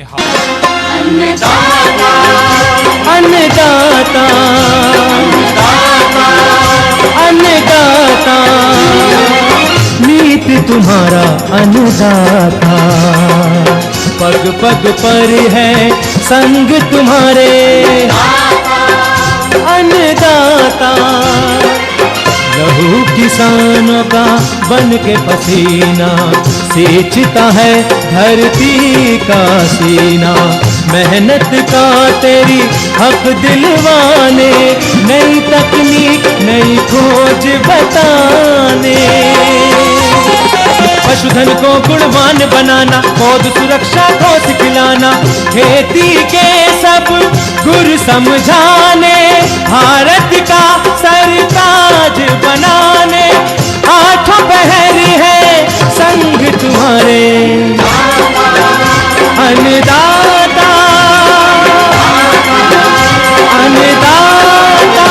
अन्नदाता अन्नदाता अन्नदाता नीत तुम्हारा अन्नदाता, पग पग पर है संग तुम्हारे अन्नदाता। लहू किसानों का बन के पसीना सींचता है धरती का सीना, मेहनत का तेरी हक दिलवाने, नई तकनीक नई खोज बताने। पशुधन को गुणवान बनाना, पौध सुरक्षा को सिखलाना, खेती के सब गुर समझाने, भारत का सरताज बनाने, आठों पहर है संग तुम्हारे अन्नदाता अन्नदाता।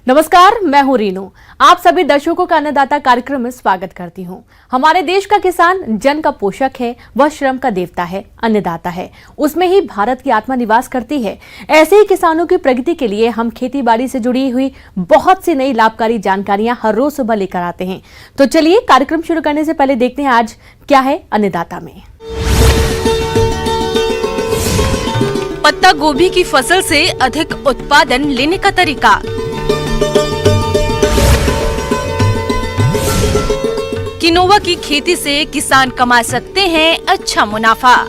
नमस्कार, मैं हूं रीनू। आप सभी दर्शकों का अन्नदाता कार्यक्रम में स्वागत करती हूं। हमारे देश का किसान जन का पोषक है, वह श्रम का देवता है, अन्नदाता है, उसमें ही भारत की आत्मा निवास करती है। ऐसे ही किसानों की प्रगति के लिए हम खेती बाड़ी से जुड़ी हुई बहुत सी नई लाभकारी जानकारियां हर रोज सुबह लेकर आते हैं। तो चलिए कार्यक्रम शुरू करने से पहले देखते हैं आज क्या है अन्नदाता में। पत्ता गोभी की फसल से अधिक उत्पादन लेने का तरीका। किनोवा की खेती से किसान कमा सकते हैं अच्छा मुनाफा।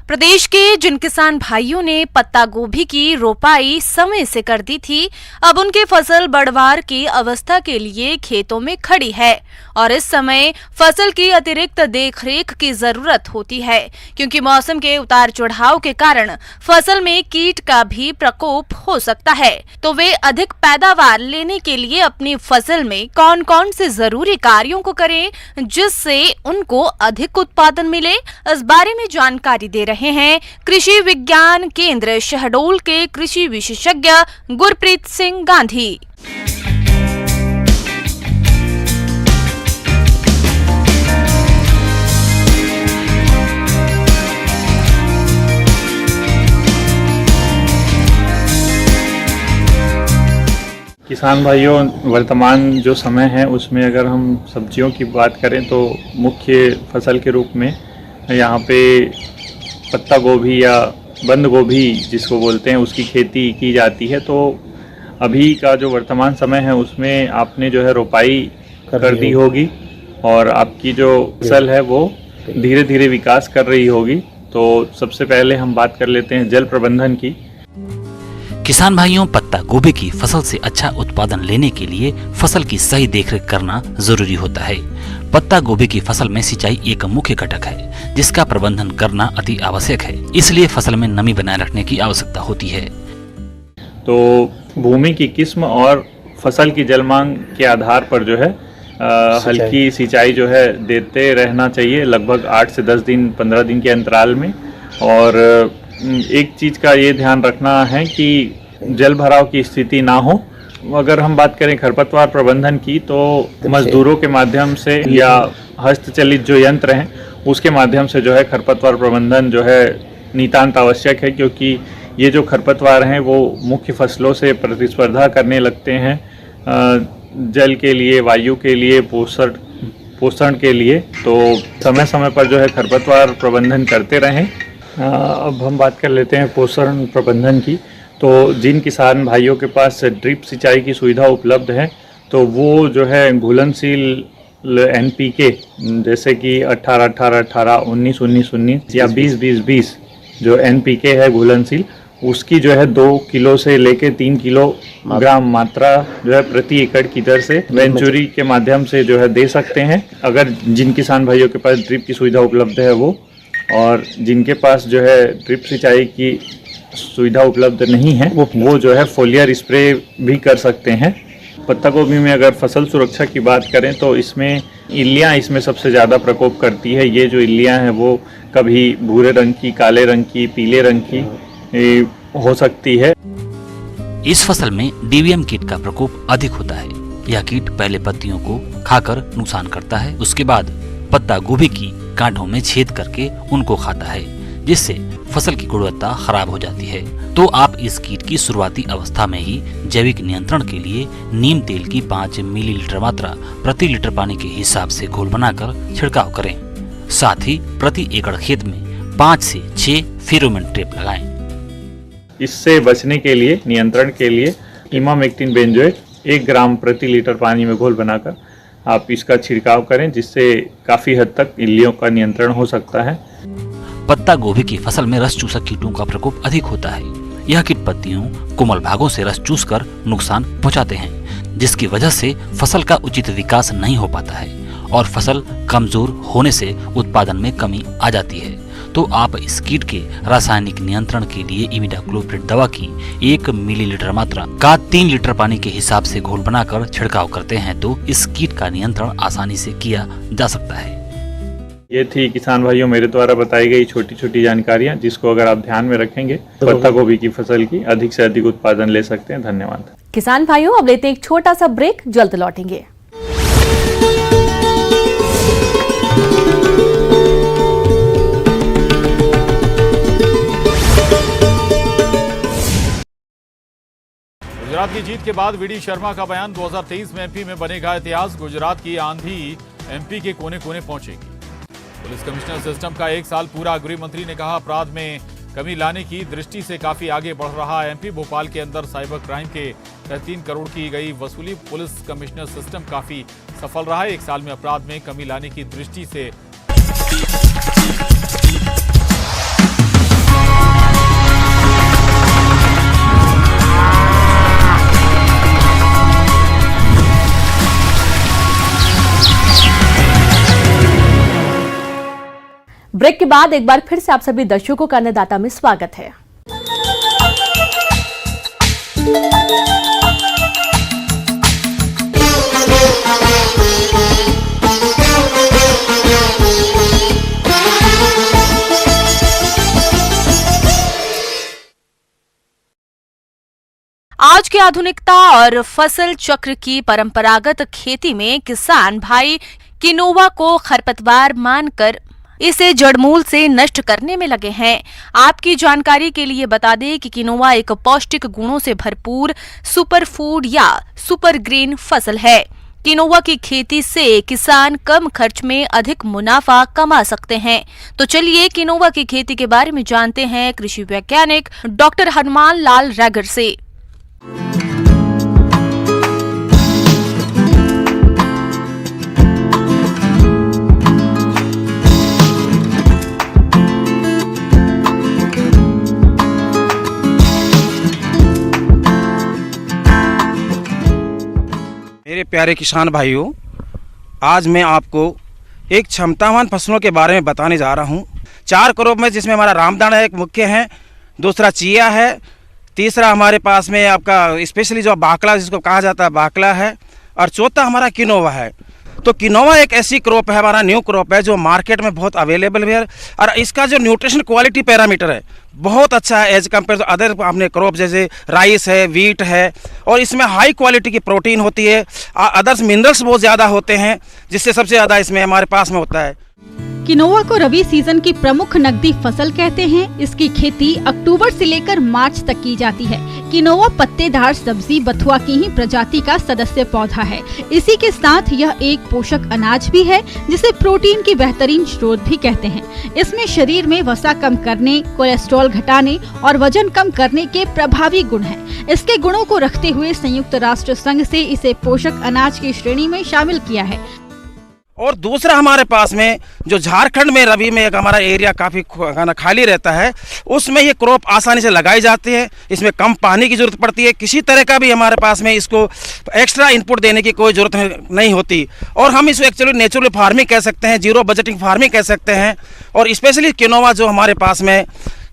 प्रदेश के जिन किसान भाइयों ने पत्ता गोभी की रोपाई समय से कर दी थी, अब उनकी फसल बढ़वार की अवस्था के लिए खेतों में खड़ी है और इस समय फसल की अतिरिक्त देखरेख की जरूरत होती है, क्योंकि मौसम के उतार चढ़ाव के कारण फसल में कीट का भी प्रकोप हो सकता है। तो वे अधिक पैदावार लेने के लिए अपनी फसल में कौन कौन से जरूरी कार्यों को करें जिससे उनको अधिक उत्पादन मिले, इस बारे में जानकारी दे रहे हैं कृषि विज्ञान केंद्र शहडोल के कृषि विशेषज्ञ गुरप्रीत सिंह गांधी। किसान भाइयों, वर्तमान जो समय है उसमें अगर हम सब्जियों की बात करें तो मुख्य फसल के रूप में यहाँ पे पत्ता गोभी या बंद गोभी जिसको बोलते हैं उसकी खेती की जाती है। तो अभी का जो वर्तमान समय है उसमें आपने जो है रोपाई कर दी होगी और आपकी जो फसल है वो धीरे धीरे विकास कर रही होगी। तो सबसे पहले हम बात कर लेते हैं जल प्रबंधन की। किसान भाइयों, पत्ता गोभी की फसल से अच्छा उत्पादन लेने के लिए फसल की सही देखरेख करना जरूरी होता है। पत्ता गोभी की फसल में सिंचाई एक मुख्य घटक है जिसका प्रबंधन करना अति आवश्यक है, इसलिए फसल में नमी बनाए रखने की आवश्यकता होती है। तो भूमि की किस्म और फसल की जल मांग के आधार पर जो है हल्की सिंचाई जो है देते रहना चाहिए, लगभग 8 से 10 दिन 15 दिन के अंतराल में। और एक चीज़ का ये ध्यान रखना है कि जल भराव की स्थिति ना हो। अगर हम बात करें खरपतवार प्रबंधन की तो मजदूरों के माध्यम से या हस्तचलित जो यंत्र हैं उसके माध्यम से जो है खरपतवार प्रबंधन जो है नितांत आवश्यक है, क्योंकि ये जो खरपतवार हैं वो मुख्य फसलों से प्रतिस्पर्धा करने लगते हैं जल के लिए, वायु के लिए, पोषण के लिए। तो समय समय पर जो है खरपतवार प्रबंधन करते रहें। अब हम बात कर लेते हैं पोषण प्रबंधन की। तो जिन किसान भाइयों के पास ड्रिप सिंचाई की सुविधा उपलब्ध है तो वो जो है घुलनशील NPK जैसे कि 18-18-18, 19-19-19 या 20-20-20 जो NPK है घुलनशील, उसकी जो है 2 किलो से लेके 3 किलोग्राम मात्रा जो है प्रति एकड़ की दर से वेंचुरी के माध्यम से जो है दे सकते हैं, अगर जिन किसान भाइयों के पास ड्रिप की सुविधा उपलब्ध है वो। और जिनके पास जो है ड्रिप सिंचाई की सुविधा उपलब्ध नहीं है वो जो है फोलियर स्प्रे भी कर सकते हैं। पत्ता गोभी में अगर फसल सुरक्षा की बात करें तो इसमें इल्लियाँ इसमें सबसे ज़्यादा प्रकोप करती है। ये जो इल्लियाँ हैं वो कभी भूरे रंग की, काले रंग की, पीले रंग की हो सकती है। इस फसल में डीवीएम कीट का प्रकोप अधिक होता है। यह कीट पहले पत्तियों को खाकर नुकसान करता है, उसके बाद पत्ता गोभी की गांठों में छेद करके उनको खाता है, जिससे फसल की गुणवत्ता खराब हो जाती है। तो आप इस कीट की शुरुआती अवस्था में ही जैविक नियंत्रण के लिए नीम तेल की 5 मिलीलीटर मात्रा प्रति लीटर पानी के हिसाब से घोल बनाकर छिड़काव करें। साथ ही प्रति एकड़ खेत में 5 से 6 फेरोमोन ट्रैप लगाएं। इससे बचने के लिए, नियंत्रण के लिए इमामेक्टिन बेंजोएट 1 ग्राम प्रति लीटर पानी में घोल बनाकर आप इसका छिड़काव करें, जिससे काफी हद तक इल्लियों का नियंत्रण हो सकता है। पत्ता गोभी की फसल में रस चूसक कीटों का प्रकोप अधिक होता है। यह कीट पत्तियों, कोमल भागों से रस चूसकर नुकसान पहुंचाते हैं, जिसकी वजह से फसल का उचित विकास नहीं हो पाता है और फसल कमजोर होने से उत्पादन में कमी आ जाती है। तो आप इस कीट के रासायनिक नियंत्रण के लिए इमिडाक्लोप्रिड दवा की 1 मिलीलीटर मात्रा का 3 लीटर पानी के हिसाब से घोल बनाकर छिड़काव करते हैं तो इस कीट का नियंत्रण आसानी से किया जा सकता है। ये थी किसान भाइयों मेरे द्वारा बताई गई छोटी छोटी जानकारियां, जिसको अगर आप ध्यान में रखेंगे तो पत्ता गोभी की फसल की अधिक से अधिक उत्पादन ले सकते हैं। धन्यवाद। किसान भाइयों, अब लेते हैं एक छोटा सा ब्रेक, जल्द लौटेंगे। गुजरात की जीत के बाद वीडी शर्मा का बयान, 2023 में एमपी में बनेगा इतिहास। गुजरात की आंधी एमपी के कोने कोने पहुंचेगी। पुलिस कमिश्नर सिस्टम का 1 साल पूरा। गृह मंत्री ने कहा अपराध में कमी लाने की दृष्टि से काफी आगे बढ़ रहा है एमपी। भोपाल के अंदर साइबर क्राइम के 3 करोड़ की गई वसूली। पुलिस कमिश्नर सिस्टम काफी सफल रहा है 1 साल में अपराध में कमी लाने की दृष्टि से। ब्रेक के बाद एक बार फिर से आप सभी दर्शकों का अन्नदाता में स्वागत है। आज की आधुनिकता और फसल चक्र की परंपरागत खेती में किसान भाई किनोवा को खरपतवार मानकर इसे जड़मूल से नष्ट करने में लगे हैं। आपकी जानकारी के लिए बता दें कि किनोवा एक पौष्टिक गुणों से भरपूर सुपर फूड या सुपर ग्रेन फसल है। किनोवा की खेती से किसान कम खर्च में अधिक मुनाफा कमा सकते हैं। तो चलिए किनोवा की खेती के बारे में जानते हैं कृषि वैज्ञानिक डॉक्टर हनुमान लाल रैगर से। मेरे प्यारे किसान भाइयों, आज मैं आपको एक क्षमतावान फसलों के बारे में बताने जा रहा हूं। 4 क्रॉप में, जिसमें हमारा रामदाना एक मुख्य है, दूसरा चिया है, तीसरा हमारे पास में आपका स्पेशली जो बाकला जिसको कहा जाता है बाकला है, और चौथा हमारा किनोवा है। तो किनोवा एक ऐसी क्रॉप है, हमारा न्यू क्रॉप है, जो मार्केट में बहुत अवेलेबल है और इसका जो न्यूट्रिशन क्वालिटी पैरामीटर है बहुत अच्छा है एज कम्पेयर टू अदर अपने क्रॉप जैसे राइस है, वीट है, और इसमें हाई क्वालिटी की प्रोटीन होती है, अदर्स मिनरल्स बहुत ज़्यादा होते हैं, जिससे सबसे ज़्यादा इसमें हमारे पास में होता है। किनोवा को रबी सीजन की प्रमुख नकदी फसल कहते हैं। इसकी खेती अक्टूबर से लेकर मार्च तक की जाती है। किनोवा पत्तेदार सब्जी बथुआ की ही प्रजाति का सदस्य पौधा है। इसी के साथ यह एक पोषक अनाज भी है, जिसे प्रोटीन की बेहतरीन स्रोत भी कहते हैं। इसमें शरीर में वसा कम करने, कोलेस्ट्रॉल घटाने और वजन कम करने के प्रभावी गुण हैं। इसके गुणों को रखते हुए संयुक्त राष्ट्र संघ से इसे पोषक अनाज की श्रेणी में शामिल किया है। और दूसरा हमारे पास में जो झारखंड में रबी में एक हमारा एरिया काफ़ी खाली रहता है, उसमें ये क्रॉप आसानी से लगाई जाती है। इसमें कम पानी की ज़रूरत पड़ती है, किसी तरह का भी हमारे पास में इसको एक्स्ट्रा इनपुट देने की कोई ज़रूरत नहीं होती, और हम इसको एक्चुअली नेचुरल फार्मिंग कह सकते हैं, जीरो बजटिंग फार्मिंग कह सकते हैं। और स्पेशली किनोवा जो हमारे पास में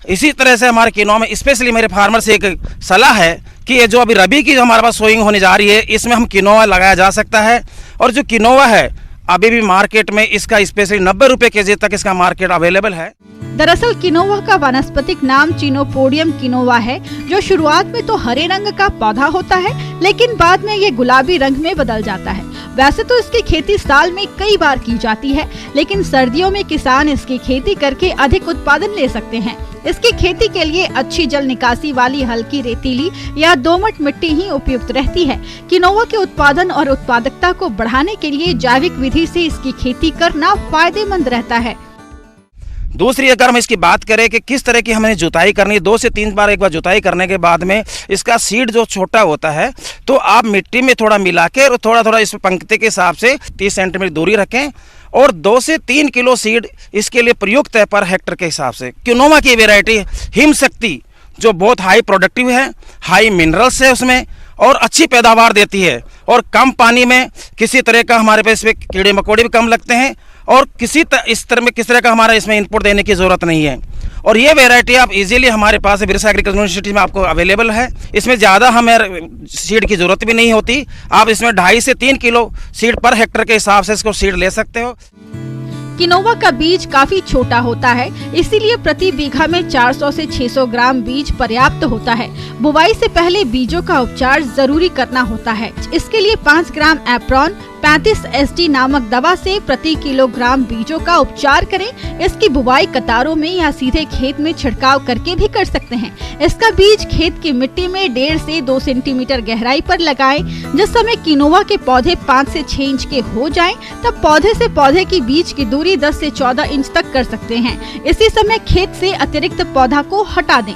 इसी तरह से हमारे किनोवा में स्पेशली मेरे फार्मर से एक सलाह है कि ये जो अभी रबी की जो हमारे पास सोइंग होने जा रही है, इसमें हम किनोवा लगाया जा सकता है। और जो किनोवा है अभी भी मार्केट में इसका स्पेशली 90 रुपये केजी तक इसका मार्केट अवेलेबल है। दरअसल किनोवा का वानस्पतिक नाम चिनोपोडियम किनोवा है, जो शुरुआत में तो हरे रंग का पौधा होता है, लेकिन बाद में ये गुलाबी रंग में बदल जाता है। वैसे तो इसकी खेती साल में कई बार की जाती है, लेकिन सर्दियों में किसान इसकी खेती करके अधिक उत्पादन ले सकते हैं। इसकी खेती के लिए अच्छी जल निकासी वाली हल्की रेतीली या दोमट मिट्टी ही उपयुक्त रहती है। किनोवा के उत्पादन और उत्पादकता को बढ़ाने के लिए जैविक विधि से इसकी खेती करना फायदेमंद रहता है। दूसरी अगर हम इसकी बात करें कि किस तरह की हमें जुताई करनी है, 2 से 3 बार एक बार जुताई करने के बाद में इसका सीड जो छोटा होता है तो आप मिट्टी में थोड़ा मिला के और थोड़ा थोड़ा इस पंक्ति के हिसाब से 30 सेंटीमीटर दूरी रखें और 2 से 3 किलो सीड इसके लिए प्रयुक्त है पर हेक्टर के हिसाब से। किनोवा की वैरायटी हिम शक्ति जो बहुत हाई प्रोडक्टिव है, हाई मिनरल्स है उसमें और अच्छी पैदावार देती है और कम पानी में किसी तरह का हमारे पास इसमें कीड़े मकोड़े भी कम लगते हैं और किस तरह का हमारा इसमें इनपुट देने की ज़रूरत नहीं है। और ये वैरायटी आप इजीली हमारे पास बिरसा एग्रीकल्चर यूनिवर्सिटी में आपको अवेलेबल है। इसमें ज़्यादा हमें सीड की ज़रूरत भी नहीं होती। आप इसमें 2.5 से 3 किलो सीड पर हेक्टर के हिसाब से इसको सीड ले सकते हो। किनोवा का बीज काफी छोटा होता है, इसीलिए प्रति बीघा में 400 से 600 ग्राम बीज पर्याप्त होता है। बुवाई से पहले बीजों का उपचार जरूरी करना होता है। इसके लिए 5 ग्राम एप्रॉन 35 SD नामक दवा से प्रति किलोग्राम बीजों का उपचार करें। इसकी बुवाई कतारों में या सीधे खेत में छिड़काव करके भी कर सकते हैं। इसका बीज खेत की मिट्टी में 1.5 से 2 सेंटीमीटर गहराई पर लगाएं। जिस समय किनोवा के पौधे 5 से 6 इंच के हो जाएं, तब पौधे से पौधे की बीच की दूरी 10 से 14 इंच तक कर सकते हैं। इसी समय खेत से अतिरिक्त पौधा को हटा दें।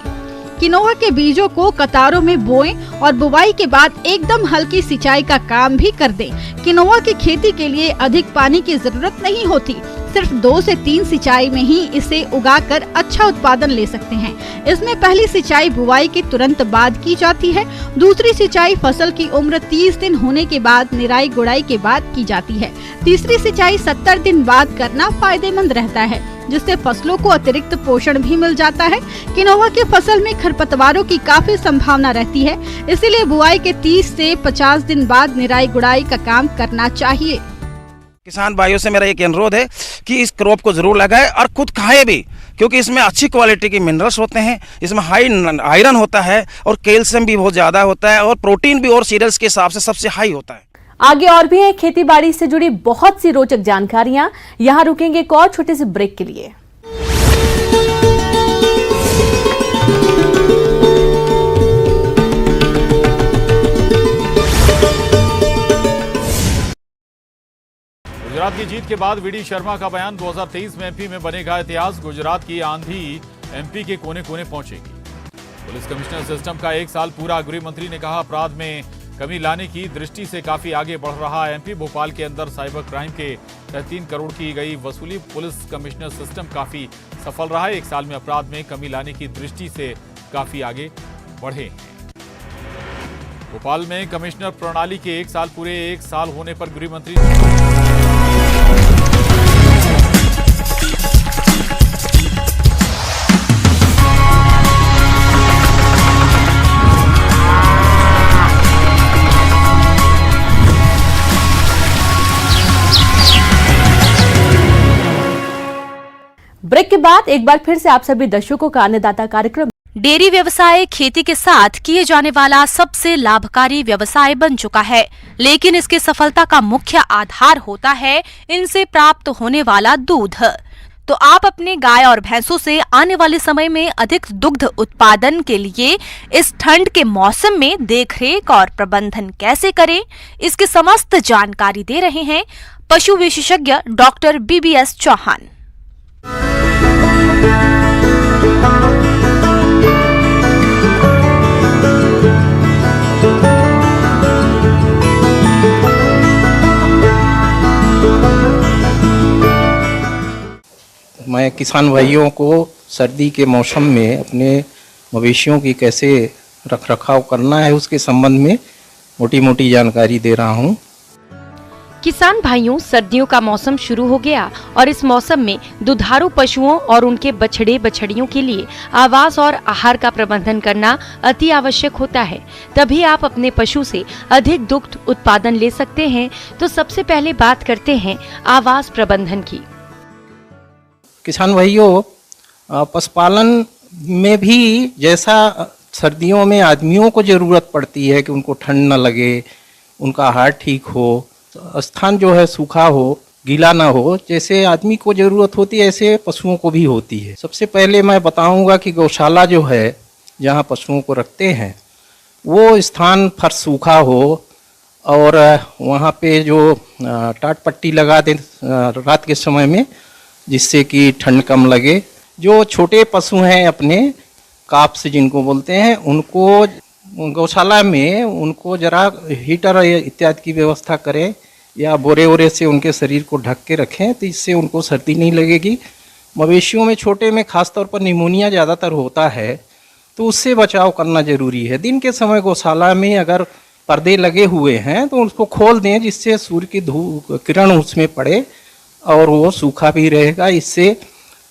किनोवा के बीजों को कतारों में बोएं और बुवाई के बाद एकदम हल्की सिंचाई का काम भी कर दें। किनोवा की खेती के लिए अधिक पानी की जरूरत नहीं होती, सिर्फ 2 से 3 सिंचाई में ही इसे उगाकर अच्छा उत्पादन ले सकते हैं। इसमें पहली सिंचाई बुवाई के तुरंत बाद की जाती है। दूसरी सिंचाई फसल की उम्र 30 दिन होने के बाद निराई गुड़ाई के बाद की जाती है। तीसरी सिंचाई 70 दिन बाद करना फायदेमंद रहता है, जिससे फसलों को अतिरिक्त पोषण भी मिल जाता है। किनोवा की फसल में खरपतवारों की काफी संभावना रहती है, इसीलिए बुआई के 30 से 50 दिन बाद निराई गुड़ाई का काम करना चाहिए। किसान भाइयों से मेरा एक अनुरोध है कि इस क्रॉप को जरूर लगाएं और खुद खाएं भी, क्योंकि इसमें अच्छी क्वालिटी के मिनरल्स होते हैं, इसमें हाई आयरन होता है और कैल्शियम भी बहुत ज़्यादा होता है और प्रोटीन भी और सीरियल्स के हिसाब से सबसे हाई होता है। आगे और भी है खेती बाड़ी से जुड़ी बहुत सी रोचक जानकारियां। यहाँ रुकेंगे एक और छोटे से ब्रेक के लिए। गुजरात की जीत के बाद वीडी शर्मा का बयान, 2023 में एमपी में बनेगा इतिहास। गुजरात की आंधी एमपी के कोने कोने पहुंचेगी। पुलिस कमिश्नर सिस्टम का 1 साल पूरा, गृह मंत्री ने कहा अपराध में कमी लाने की दृष्टि से काफी आगे बढ़ रहा है एमपी। भोपाल के अंदर साइबर क्राइम के 3 करोड़ की गई वसूली। पुलिस कमिश्नर सिस्टम काफी सफल रहा है, 1 साल में अपराध में कमी लाने की दृष्टि से काफी आगे बढ़े हैं। भोपाल में कमिश्नर प्रणाली के 1 साल पूरे, 1 साल होने पर गृह मंत्री ब्रेक के बाद एक बार फिर से आप सभी दर्शकों का अन्नदाता कार्यक्रम। डेयरी व्यवसाय खेती के साथ किए जाने वाला सबसे लाभकारी व्यवसाय बन चुका है, लेकिन इसकी सफलता का मुख्य आधार होता है इनसे प्राप्त होने वाला दूध। तो आप अपने गाय और भैंसों से आने वाले समय में अधिक दुग्ध उत्पादन के लिए इस ठंड के मौसम में देखरेख और प्रबंधन कैसे करें, इसकी समस्त जानकारी दे रहे हैं पशु विशेषज्ञ डॉक्टर BBS चौहान। मैं किसान भाइयों को सर्दी के मौसम में अपने मवेशियों की कैसे रखरखाव करना है उसके संबंध में मोटी मोटी जानकारी दे रहा हूँ। किसान भाइयों, सर्दियों का मौसम शुरू हो गया और इस मौसम में दुधारू पशुओं और उनके बछड़े बछड़ियों के लिए आवास और आहार का प्रबंधन करना अति आवश्यक होता है। तभी आप अपने पशु से अधिक दुग्ध उत्पादन ले सकते हैं। तो सबसे पहले बात करते हैं आवास प्रबंधन की। किसान भाइयों, पशुपालन में भी जैसा सर्दियों में आदमियों को ज़रूरत पड़ती है कि उनको ठंड न लगे, उनका आहार ठीक हो, स्थान जो है सूखा हो, गीला ना हो, जैसे आदमी को ज़रूरत होती है ऐसे पशुओं को भी होती है। सबसे पहले मैं बताऊंगा कि गौशाला जो है जहाँ पशुओं को रखते हैं वो स्थान फर्श सूखा हो और वहाँ पे जो टाट पट्टी लगा दें रात के समय में, जिससे कि ठंड कम लगे। जो छोटे पशु हैं अपने काप्स जिनको बोलते हैं, उनको गौशाला में उनको जरा हीटर इत्यादि की व्यवस्था करें या बोरे वोरे से उनके शरीर को ढक के रखें, तो इससे उनको सर्दी नहीं लगेगी। मवेशियों में छोटे में खासतौर पर निमोनिया ज़्यादातर होता है, तो उससे बचाव करना ज़रूरी है। दिन के समय गौशाला में अगर पर्दे लगे हुए हैं तो उसको खोल दें, जिससे सूर्य की धूप किरण उसमें पड़े और वो सूखा भी रहेगा। इससे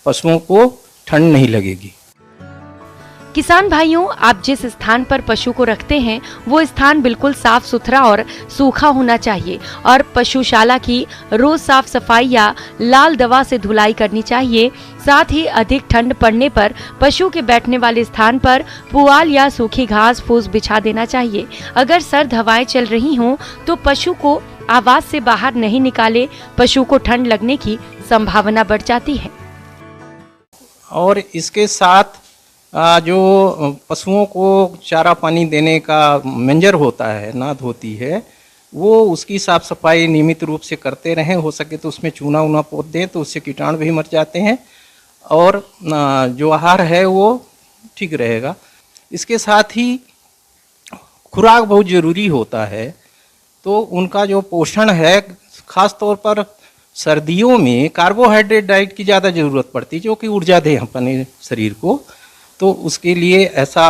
पशुओं को ठंड नहीं लगेगी। किसान भाइयों, आप जिस स्थान पर पशु को रखते हैं वो स्थान बिल्कुल साफ सुथरा और सूखा होना चाहिए और पशुशाला की रोज साफ सफाई या लाल दवा से धुलाई करनी चाहिए। साथ ही अधिक ठंड पड़ने पर पशु के बैठने वाले स्थान पर पुआल या सूखी घास फूस बिछा देना चाहिए। अगर सर्द हवाएं चल रही हों तो पशु को आवास से बाहर नहीं निकाले, पशु को ठंड लगने की संभावना बढ़ जाती है। और इसके साथ जो पशुओं को चारा पानी देने का मेंजर होता है, नाद होती है, वो उसकी साफ सफाई नियमित रूप से करते रहें। हो सके तो उसमें चूना वूना पोत दें, तो उससे कीटाणु भी मर जाते हैं और जो आहार है वो ठीक रहेगा। इसके साथ ही खुराक बहुत ज़रूरी होता है, तो उनका जो पोषण है, खास तौर पर सर्दियों में कार्बोहाइड्रेट डाइट की ज़्यादा ज़रूरत पड़ती है, जो कि ऊर्जा दे अपने शरीर को। तो उसके लिए ऐसा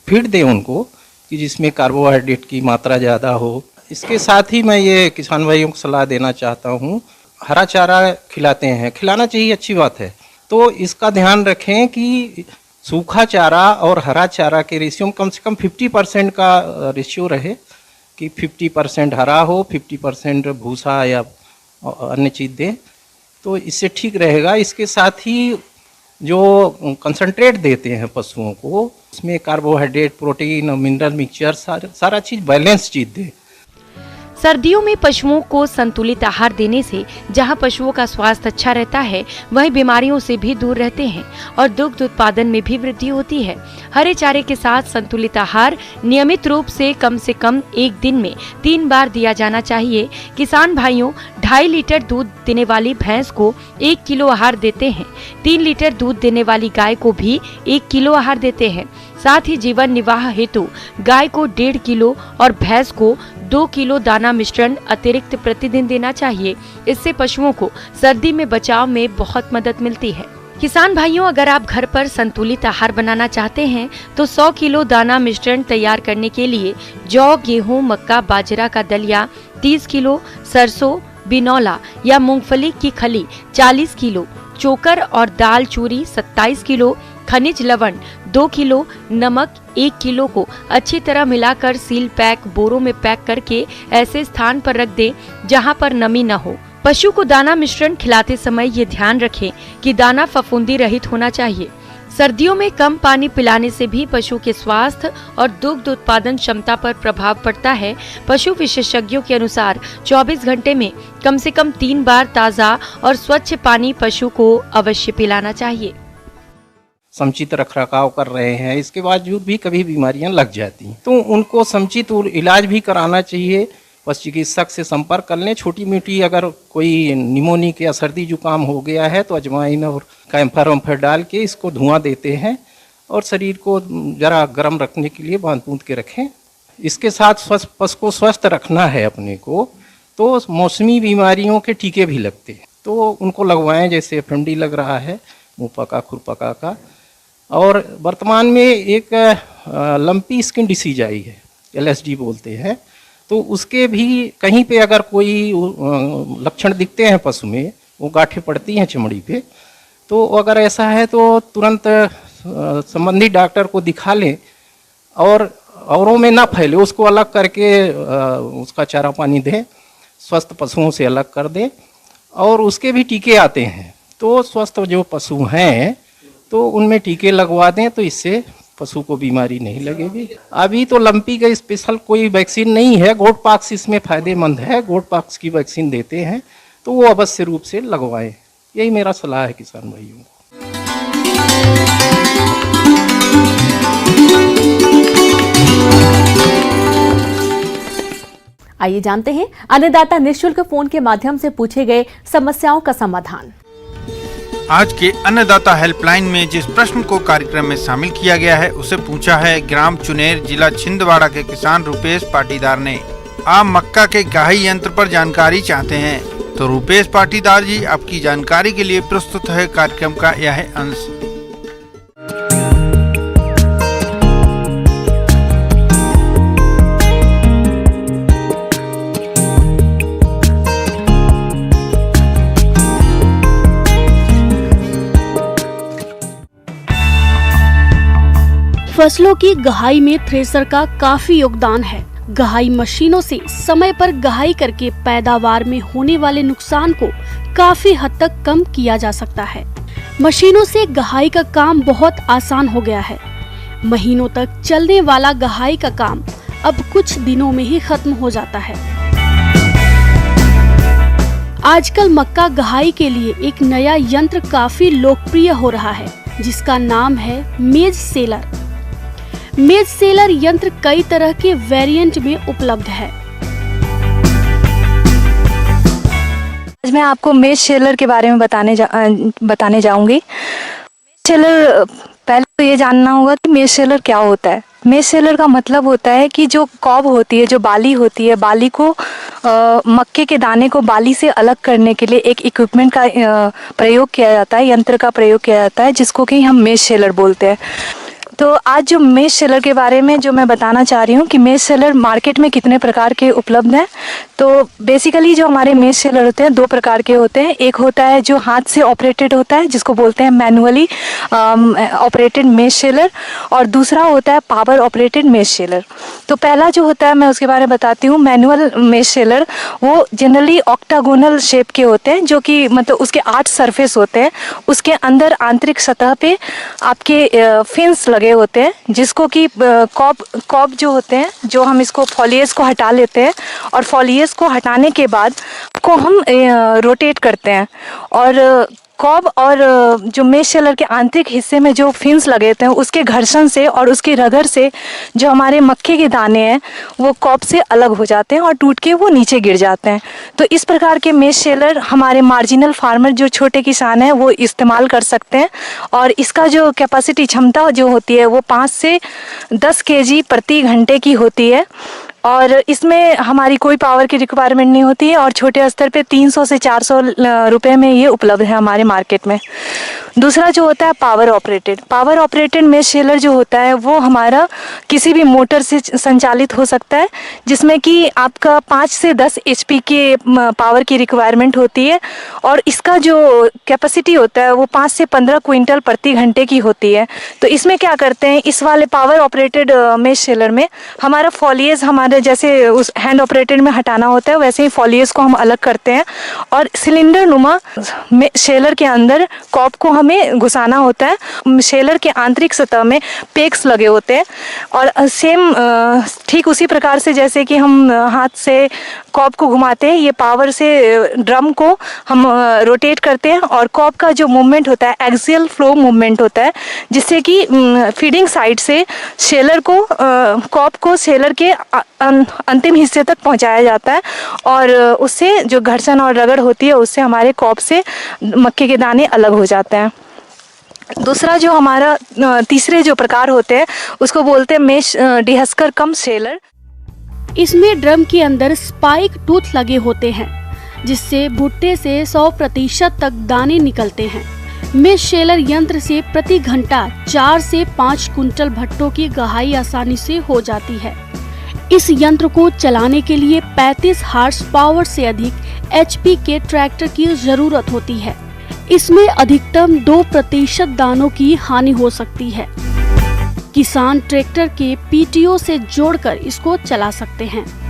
फीड दें उनको कि जिसमें कार्बोहाइड्रेट की मात्रा ज़्यादा हो। इसके साथ ही मैं ये किसान भाइयों को सलाह देना चाहता हूँ, हरा चारा खिलाते हैं, खिलाना चाहिए, अच्छी बात है। तो इसका ध्यान रखें कि सूखा चारा और हरा चारा के रेशियो में कम से कम 50% का रेशियो रहे, कि 50% हरा हो, 50% भूसा या अन्य चीज़ दें, तो इससे ठीक रहेगा। इसके साथ ही जो कंसंट्रेट देते हैं पशुओं को, उसमें कार्बोहाइड्रेट, प्रोटीन और मिनरल मिक्सचर सारा चीज़ बैलेंस चीज़ दें। सर्दियों में पशुओं को संतुलित आहार देने से जहां पशुओं का स्वास्थ्य अच्छा रहता है, वहीं बीमारियों से भी दूर रहते हैं और दुग्ध उत्पादन में भी वृद्धि होती है। हरे चारे के साथ संतुलित आहार नियमित रूप से कम एक दिन में 3 बार दिया जाना चाहिए। किसान भाइयों, 2.5 लीटर दूध देने वाली भैंस को 1 किलो आहार देते हैं। 3 लीटर दूध देने वाली गाय को भी 1 किलो आहार देते हैं। साथ ही जीवन निर्वाह हेतु गाय को 1.5 किलो और भैंस को 2 किलो दाना मिश्रण अतिरिक्त प्रतिदिन देना चाहिए। इससे पशुओं को सर्दी में बचाव में बहुत मदद मिलती है। किसान भाइयों, अगर आप घर पर संतुलित आहार बनाना चाहते हैं तो 100 किलो दाना मिश्रण तैयार करने के लिए जौ, गेहूं, मक्का, बाजरा का दलिया 30 किलो, सरसों, बिनौला या मूंगफली की खली 40 किलो, चोकर और दाल चूरी 27 किलो, खनिज लवण 2 किलो, नमक 1 किलो को अच्छी तरह मिलाकर सील पैक बोरों में पैक करके ऐसे स्थान पर रख दें जहां पर नमी न हो। पशु को दाना मिश्रण खिलाते समय ये ध्यान रखें कि दाना फफूंदी रहित होना चाहिए। सर्दियों में कम पानी पिलाने से भी पशु के स्वास्थ्य और दुग्ध उत्पादन क्षमता पर प्रभाव पड़ता है। पशु विशेषज्ञों के अनुसार 24 घंटे में कम से कम 3 बार ताज़ा और स्वच्छ पानी पशु को अवश्य पिलाना चाहिए। समुचित रखरखाव कर रहे हैं, इसके बावजूद भी कभी बीमारियां लग जाती हैं, तो उनको समुचित इलाज भी कराना चाहिए। पशु चिकित्सक से संपर्क कर लें। छोटी मोटी अगर कोई निमोनिक या सर्दी जुकाम हो गया है तो अजवाइन और कैम्फर वम्फर डाल के इसको धुआं देते हैं और शरीर को जरा गर्म रखने के लिए बांध बूंद के रखें। इसके साथ पशु को स्वस्थ रखना है अपने को, तो मौसमी बीमारियों के टीके भी लगते हैं, तो उनको लगवाएं। जैसे फंडी लग रहा है, मुँह पका, खुर पका का। और वर्तमान में एक लंपी स्किन डिसीज आई है, LSD बोलते हैं, तो उसके भी कहीं पे अगर कोई लक्षण दिखते हैं पशु में, वो गांठें पड़ती हैं चमड़ी पे, तो अगर ऐसा है तो तुरंत संबंधित डॉक्टर को दिखा लें और औरों में ना फैले, उसको अलग करके उसका चारा पानी दें, स्वस्थ पशुओं से अलग कर दें। और उसके भी टीके आते हैं, तो स्वस्थ जो पशु हैं तो उनमें टीके लगवा दें, तो इससे पशु को बीमारी नहीं लगेगी। अभी तो लंपी का स्पेशल कोई वैक्सीन नहीं है, गोट पॉक्स इसमें फायदेमंद है, गोट पॉक्स की वैक्सीन देते हैं, तो वो अवश्य रूप से लगवाएं। यही मेरा सलाह है किसान भाइयों को। आइए जानते हैं अन्नदाता निःशुल्क फोन के माध्यम से पूछे गए समस्याओं का समाधान। आज के अन्नदाता हेल्पलाइन में जिस प्रश्न को कार्यक्रम में शामिल किया गया है उसे पूछा है ग्राम चुनेर, जिला छिंदवाड़ा के किसान रुपेश पाटीदार ने। आप मक्का के गहाई यंत्र पर जानकारी चाहते हैं तो रुपेश पाटीदार जी आपकी जानकारी के लिए प्रस्तुत है कार्यक्रम का यह अंश। फसलों की गहाई में थ्रेसर का काफी योगदान है। गहाई मशीनों से समय पर गहाई करके पैदावार में होने वाले नुकसान को काफी हद तक कम किया जा सकता है। मशीनों से गहाई का काम बहुत आसान हो गया है। महीनों तक चलने वाला गहाई का काम अब कुछ दिनों में ही खत्म हो जाता है। आजकल मक्का गहाई के लिए एक नया यंत्र काफी लोकप्रिय हो रहा है, जिसका नाम है मेज सेलर। मेज सेलर यंत्र कई तरह के वेरिएंट में उपलब्ध है। आज मैं आपको मेज सेलर के बारे में बताने जाऊंगी। सेलर, पहले तो ये जानना होगा कि मेज सेलर क्या होता है। मेज सेलर का मतलब होता है कि जो कॉब होती है, जो बाली होती है, बाली को मक्के के दाने को बाली से अलग करने के लिए एक इक्विपमेंट का प्रयोग किया जाता है, यंत्र का प्रयोग किया जाता है, जिसको कि हम मेज सेलर बोलते हैं। तो आज जो मेज सेलर के बारे में जो मैं बताना चाह रही हूँ कि मेज सेलर मार्केट में कितने प्रकार के उपलब्ध हैं। तो बेसिकली जो हमारे मेज सेलर होते हैं दो प्रकार के होते हैं। एक होता है जो हाथ से ऑपरेटेड होता है, जिसको बोलते हैं मैनुअली ऑपरेटेड मेज सेलर, और दूसरा होता है पावर ऑपरेटेड मेज सेलर। तो पहला जो होता है मैं उसके बारे में बताती हूँ। मैनुअल मेज सेलर वो जनरली ऑक्टागोनल शेप के होते हैं, जो कि मतलब उसके 8 सरफेस होते हैं। उसके अंदर आंतरिक सतह पे आपके फिन्स लगे होते हैं, जिसको कि कॉब जो होते हैं, जो हम इसको फॉलिएज को हटा लेते हैं, और फॉलिएज को हटाने के बाद को हम रोटेट करते हैं। और कॉब और जो मेज सेलर के आंतरिक हिस्से में जो फिन्स लगे होते हैं, उसके घर्षण से और उसकी रगड़ से जो हमारे मक्के के दाने हैं वो कॉब से अलग हो जाते हैं और टूट के वो नीचे गिर जाते हैं। तो इस प्रकार के मेज सेलर हमारे मार्जिनल फार्मर जो छोटे किसान हैं वो इस्तेमाल कर सकते हैं। और इसका जो कैपेसिटी क्षमता जो होती है वो 5 से 10 kg प्रति घंटे की होती है, और इसमें हमारी कोई पावर की रिक्वायरमेंट नहीं होती है, और छोटे स्तर पे 300 से 400 रुपए में ये उपलब्ध है हमारे मार्केट में। दूसरा जो होता है पावर ऑपरेटेड मेज सेलर जो होता है वो हमारा किसी भी मोटर से संचालित हो सकता है, जिसमें कि आपका 5 से 10 HP के पावर की रिक्वायरमेंट होती है, और इसका जो कैपेसिटी होता है वो 5 से 15 क्विंटल प्रति घंटे की होती है। तो इसमें क्या करते हैं, इस वाले पावर ऑपरेटेड मेज सेलर में हमारा फॉलिएज हमारे जैसे उस हैंड ऑपरेटेड में हटाना होता है, वैसे ही फॉलिएज को हम अलग करते हैं, और सिलेंडर नुमा सेलर के अंदर कॉब को हमें घुसाना होता है। सेलर के आंतरिक सतह में पेक्स लगे होते हैं, और सेम ठीक उसी प्रकार से जैसे कि हम हाथ से कॉब को घुमाते हैं, ये पावर से ड्रम को हम रोटेट करते हैं, और कॉब का जो मूवमेंट होता है एक्सियल फ्लो मूवमेंट होता है, जिससे कि फीडिंग साइड से सेलर को कॉब को सेलर के अंतिम हिस्से तक पहुंचाया जाता है, और उससे जो घर्षण और रगड़ होती है उससे हमारे कॉब से मक्के के दाने अलग हो जाते हैं। दूसरा जो हमारा तीसरे जो प्रकार होते हैं उसको बोलते हैं मेज डिहस्कर कम सेलर। इसमें ड्रम के अंदर स्पाइक टूथ लगे होते हैं, जिससे भुट्टे से 100% तक दाने निकलते हैं। मेज सेलर यंत्र से प्रति घंटा 4 से 5 कुंटल भट्टों की गहाई आसानी से हो जाती है। इस यंत्र को चलाने के लिए 35 हार्स पावर से अधिक HP के ट्रैक्टर की जरूरत होती है। इसमें अधिकतम 2% दानों की हानि हो सकती है। किसान ट्रैक्टर के PTO से जोड़कर इसको चला सकते हैं।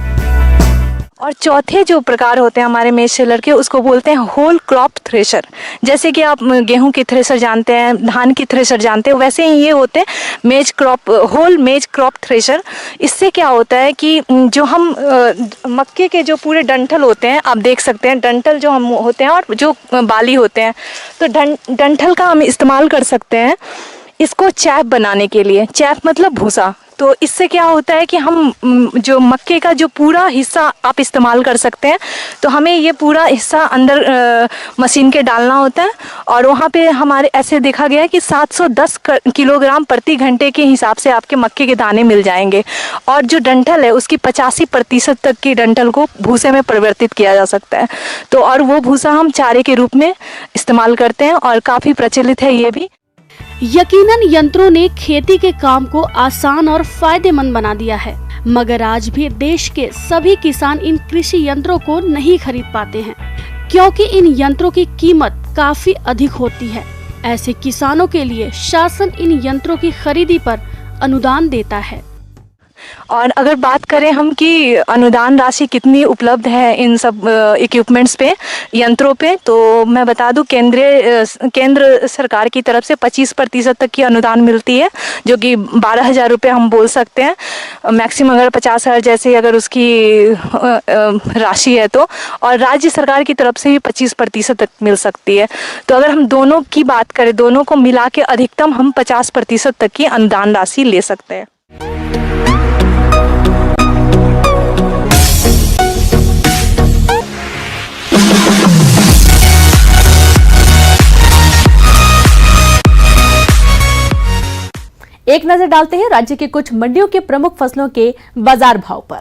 और चौथे जो प्रकार होते हैं हमारे मेज शेलर के, उसको बोलते हैं होल क्रॉप थ्रेशर। जैसे कि आप गेहूं की थ्रेशर जानते हैं, धान की थ्रेशर जानते हैं, वैसे ही ये होते हैं होल मेज क्रॉप थ्रेशर। इससे क्या होता है कि जो हम मक्के के जो पूरे डंठल होते हैं, आप देख सकते हैं डंठल जो हम होते हैं और जो बाली होते हैं, तो डंठल का हम इस्तेमाल कर सकते हैं इसको चैप बनाने के लिए। चैप मतलब भूसा। तो इससे क्या होता है कि हम जो मक्के का जो पूरा हिस्सा आप इस्तेमाल कर सकते हैं। तो हमें ये पूरा हिस्सा अंदर मशीन के डालना होता है और वहाँ पे हमारे ऐसे देखा गया है कि 710 किलोग्राम प्रति घंटे के हिसाब से आपके मक्के के दाने मिल जाएंगे। और जो डंठल है उसकी 85% तक की डंठल को भूसे में परिवर्तित किया जा सकता है। तो और वो भूसा हम चारे के रूप में इस्तेमाल करते हैं और काफ़ी प्रचलित है ये भी। यकीनन यंत्रों ने खेती के काम को आसान और फायदेमंद बना दिया है, मगर आज भी देश के सभी किसान इन कृषि यंत्रों को नहीं खरीद पाते हैं, क्योंकि इन यंत्रों की कीमत काफी अधिक होती है। ऐसे किसानों के लिए शासन इन यंत्रों की खरीदी पर अनुदान देता है। और अगर बात करें हम कि अनुदान राशि कितनी उपलब्ध है इन सब इक्विपमेंट्स पे, यंत्रों पे, तो मैं बता दूं केंद्र सरकार की तरफ से 25% तक की अनुदान मिलती है, जो कि 12,000 रुपये हम बोल सकते हैं मैक्सिमम, अगर 50,000 जैसे अगर उसकी राशि है तो। और राज्य सरकार की तरफ से भी 25% तक मिल सकती है। तो अगर हम दोनों की बात करें, दोनों को मिला के अधिकतम हम 50% तक की अनुदान राशि ले सकते हैं। एक नजर डालते हैं राज्य के कुछ मंडियों के प्रमुख फसलों के बाजार भाव पर।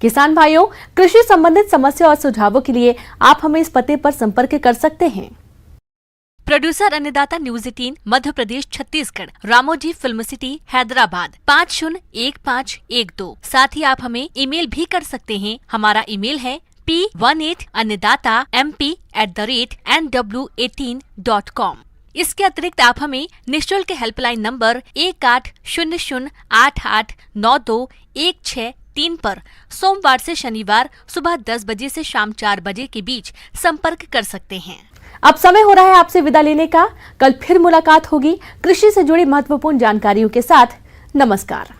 किसान भाइयों, कृषि संबंधित समस्या और सुझावों के लिए आप हमें इस पते पर संपर्क कर सकते हैं। प्रोड्यूसर अन्नदाता news 18 Madhya Pradesh Chhattisgarh, Ramoji film city Hyderabad 501512। साथ ही आप हमें ईमेल भी कर सकते हैं। हमारा ईमेल है p18annadatamp@nw18.com। इसके अतिरिक्त आप हमें निःशुल्क हेल्पलाइन नंबर 1800889216 पर सोमवार से शनिवार सुबह 10 बजे से शाम 4 बजे के बीच संपर्क कर सकते हैं। अब समय हो रहा है आपसे विदा लेने का। कल फिर मुलाकात होगी कृषि से जुड़ी महत्वपूर्ण जानकारियों के साथ। नमस्कार।